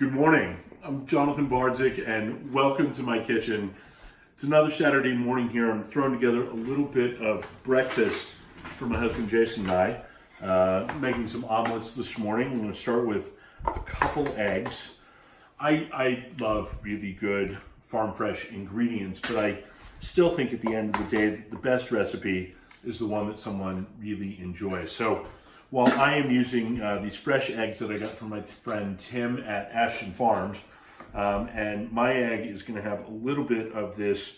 Good morning. I'm Jonathan Bardzik and welcome to my kitchen. It's another Saturday morning here. I'm throwing together a little bit of breakfast for my husband Jason and I. Making some omelets this morning. I'm going to start with a couple eggs. I love really good farm fresh ingredients, but I still think at the end of the day the best recipe is the one that someone really enjoys. So while I am using these fresh eggs that I got from my friend Tim at Ashton Farms, and my egg is going to have a little bit of this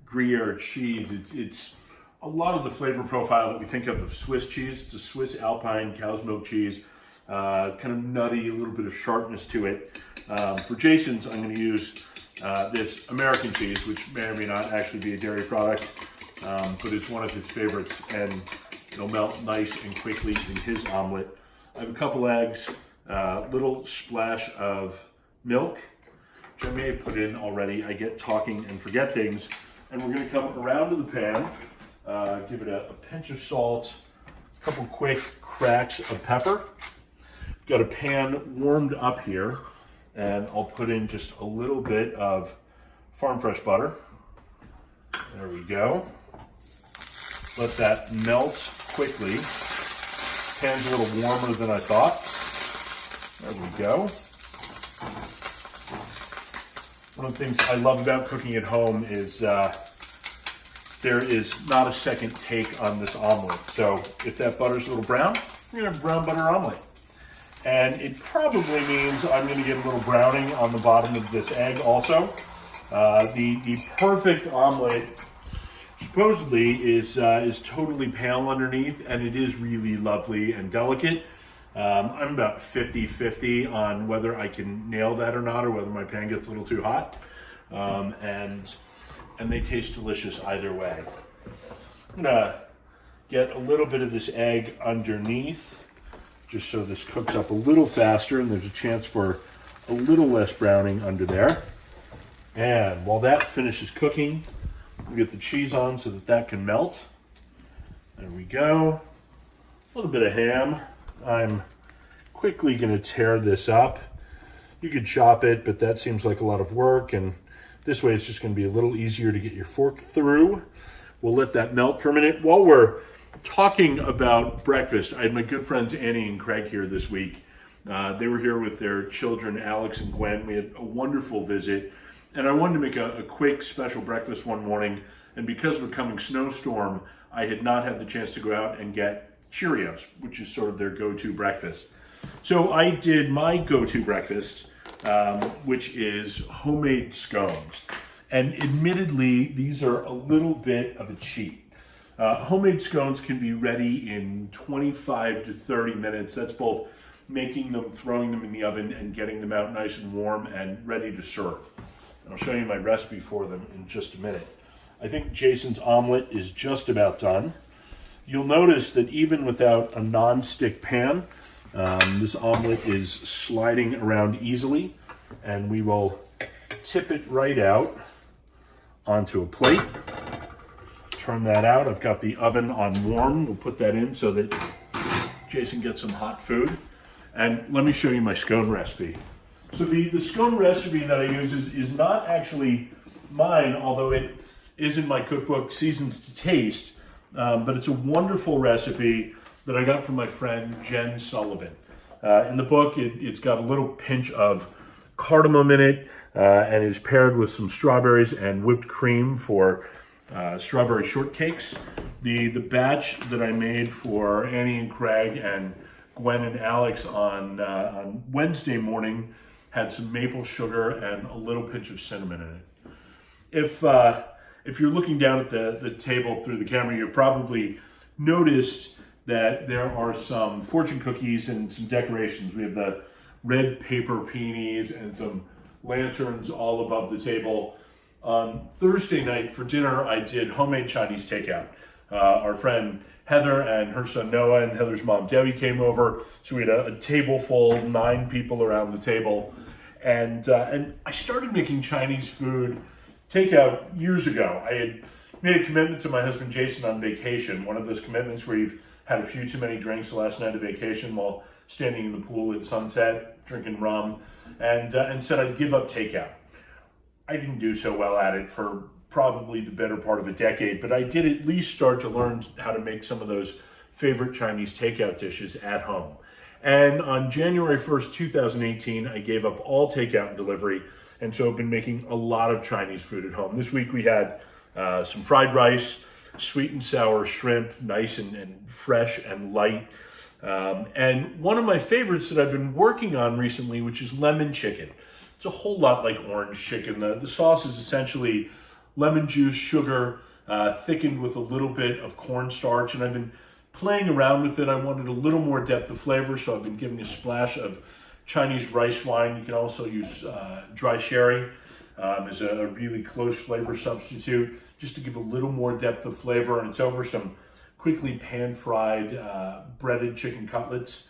Gruyere cheese. It's a lot of the flavor profile that we think of Swiss cheese. It's a Swiss Alpine cow's milk cheese, kind of nutty, a little bit of sharpness to it. For Jason's, I'm going to use this American cheese, which may or may not actually be a dairy product, but it's one of his favorites, and it'll melt nice and quickly in his omelet. I have a couple eggs, little splash of milk, which I may have put in already. I get talking and forget things. And we're gonna come around to the pan, give it a pinch of salt, a couple quick cracks of pepper. Got a pan warmed up here, and I'll put in just a little bit of farm fresh butter. There we go. Let that melt quickly. Pan's a little warmer than I thought. There we go. One of the things I love about cooking at home is there is not a second take on this omelet. So if that butter's a little brown, we're gonna have a brown butter omelet. And it probably means I'm gonna get a little browning on the bottom of this egg also. The perfect omelet supposedly is totally pale underneath, and it is really lovely and delicate. I'm about 50-50 on whether I can nail that or not, or whether my pan gets a little too hot. And they taste delicious either way. I'm gonna get a little bit of this egg underneath, just so this cooks up a little faster and there's a chance for a little less browning under there. And while that finishes cooking, we get the cheese on so that that can melt. There we go. A little bit of ham. I'm quickly going to tear this up. You could chop it, but that seems like a lot of work, and this way it's just going to be a little easier to get your fork through. We'll let that melt for a minute. While we're talking about breakfast, I had my good friends Annie and Craig here this week. They were here with their children, Alex and Gwen. We had a wonderful visit. And I wanted to make a quick special breakfast one morning, and because of a coming snowstorm, I had not had the chance to go out and get Cheerios, which is sort of their go-to breakfast. So I did my go-to breakfast, which is homemade scones. And admittedly, these are a little bit of a cheat. Homemade scones can be ready in 25 to 30 minutes. That's both making them, throwing them in the oven, and getting them out nice and warm and ready to serve. I'll show you my recipe for them in just a minute. I think Jason's omelet is just about done. You'll notice that even without a non-stick pan, this omelet is sliding around easily, and we will tip it right out onto a plate. Turn that out. I've got the oven on warm. We'll put that in so that Jason gets some hot food. And let me show you my scone recipe. So the scone recipe that I use is not actually mine, although it is in my cookbook, Seasons to Taste, but it's a wonderful recipe that I got from my friend Jen Sullivan. In the book, it's got a little pinch of cardamom in it, and is paired with some strawberries and whipped cream for strawberry shortcakes. The batch that I made for Annie and Craig and Gwen and Alex on Wednesday morning had some maple sugar and a little pinch of cinnamon in it. If you're looking down at the table through the camera, you probably noticed that there are some fortune cookies and some decorations. We have the red paper peonies and some lanterns all above the table. On Thursday night for dinner, I did homemade Chinese takeout. Our friend Heather and her son Noah and Heather's mom Debbie came over, so we had a table full, 9 people around the table. And I started making Chinese food takeout years ago. I had made a commitment to my husband Jason on vacation, one of those commitments where you've had a few too many drinks the last night of vacation while standing in the pool at sunset. drinking rum, and said I'd give up takeout. I didn't do so well at it for probably the better part of a decade, but I did at least start to learn how to make some of those favorite Chinese takeout dishes at home. And on January 1st, 2018, I gave up all takeout and delivery, and so I've been making a lot of Chinese food at home. This week we had some fried rice, sweet and sour shrimp, nice and fresh and light. And one of my favorites that I've been working on recently, which is lemon chicken. It's a whole lot like orange chicken. The sauce is essentially lemon juice, sugar, thickened with a little bit of cornstarch, and I've been playing around with it. I wanted a little more depth of flavor, so I've been giving a splash of Chinese rice wine. You can also use dry sherry as a really close flavor substitute, just to give a little more depth of flavor, and it's over some quickly pan-fried breaded chicken cutlets.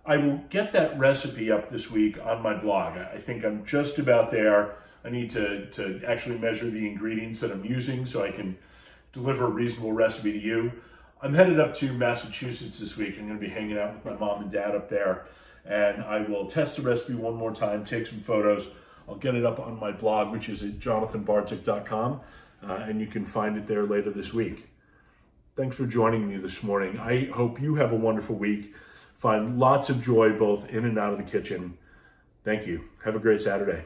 I will get that recipe up this week on my blog. I think I'm just about there. I need to actually measure the ingredients that I'm using so I can deliver a reasonable recipe to you. I'm headed up to Massachusetts this week. I'm going to be hanging out with my mom and dad up there, and I will test the recipe one more time, take some photos. I'll get it up on my blog, which is at jonathanbardzik.com, and you can find it there later this week. Thanks for joining me this morning. I hope you have a wonderful week. Find lots of joy both in and out of the kitchen. Thank you. Have a great Saturday.